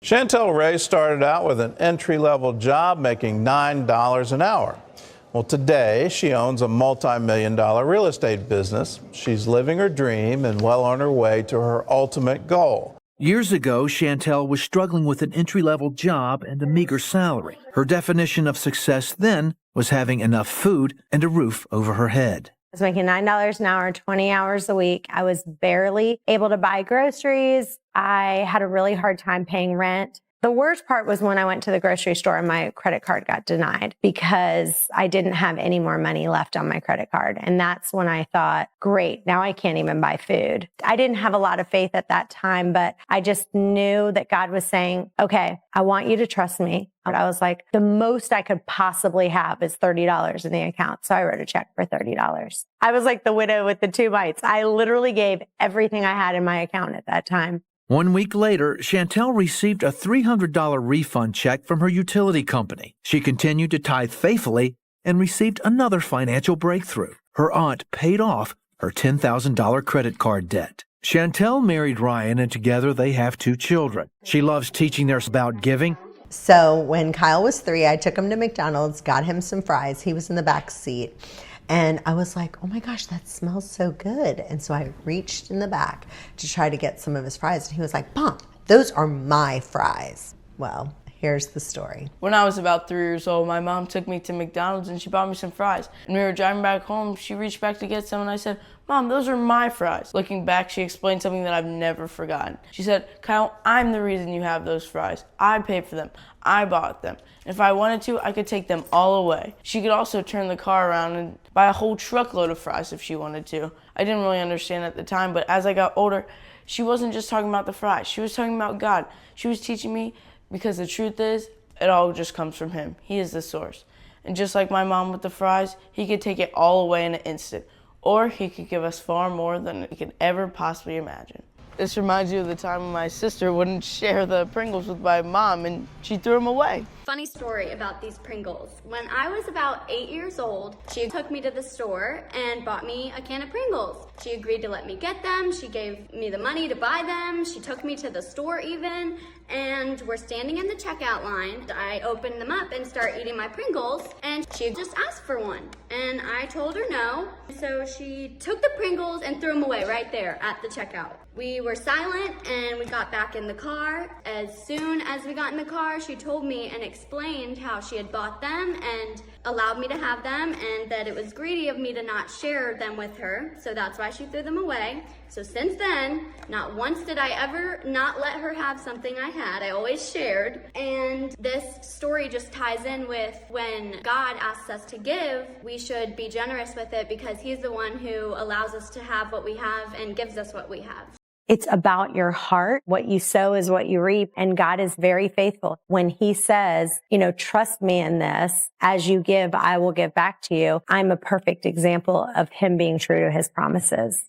Chantel Ray started out with an entry-level job making $9 an hour. Well, today she owns a multi-million-dollar real estate business. She's living her dream and well on her way to her ultimate goal. Years ago, Chantel was struggling with an entry-level job and a meager salary. Her definition of success then was having enough food and a roof over her head. I was making $9 an hour, 20 hours a week. I was barely able to buy groceries. I had a really hard time paying rent. The worst part was when I went to the grocery store and my credit card got denied because I didn't have any more money left on my credit card. And that's when I thought, great, now I can't even buy food. I didn't have a lot of faith at that time, but I just knew that God was saying, okay, I want you to trust me. I was like, the most I could possibly have is $30 in the account. So I wrote a check for $30. I was like the widow with the two mites. I literally gave everything I had in my account at that time. 1 week later, Chantel received a $300 refund check from her utility company. She continued to tithe faithfully and received another financial breakthrough. Her aunt paid off her $10,000 credit card debt. Chantel married Ryan, and together they have 2 children. She loves teaching them about giving. So when Kyle was 3, I took him to McDonald's, got him some fries. He was in the back seat. And I was like, oh my gosh, that smells so good. And so I reached in the back to try to get some of his fries. And he was like, Mom, those are my fries. Well, here's the story. When I was about 3 years old, my mom took me to McDonald's and she bought me some fries. And we were driving back home, she reached back to get some and I said, Mom, those are my fries. Looking back, she explained something that I've never forgotten. She said, Kyle, I'm the reason you have those fries. I paid for them. I bought them. If I wanted to, I could take them all away. She could also turn the car around and buy a whole truckload of fries if she wanted to. I didn't really understand at the time, but as I got older, she wasn't just talking about the fries. She was talking about God. She was teaching me, because the truth is, it all just comes from Him. He is the source. And just like my mom with the fries, He could take it all away in an instant. Or He could give us far more than we could ever possibly imagine. This reminds you of the time when my sister wouldn't share the Pringles with my mom and she threw them away. Funny story about these Pringles. When I was about 8 years old, she took me to the store and bought me a can of Pringles. She agreed to let me get them. She gave me the money to buy them. She took me to the store even, and we're standing in the checkout line. I open them up and start eating my Pringles, and she just asked for one. And I told her no. So she took the Pringles and threw them away right there at the checkout. We were silent and we got back in the car. As soon as we got in the car, she told me and explained how she had bought them and allowed me to have them, and that it was greedy of me to not share them with her. So that's why she threw them away. So since then, not once did I ever not let her have something I had. I always shared. And this story just ties in with when God asks us to give, we should be generous with it because He's the one who allows us to have what we have and gives us what we have. It's about your heart. What you sow is what you reap. And God is very faithful. When He says, trust me in this, as you give, I will give back to you. I'm a perfect example of Him being true to His promises.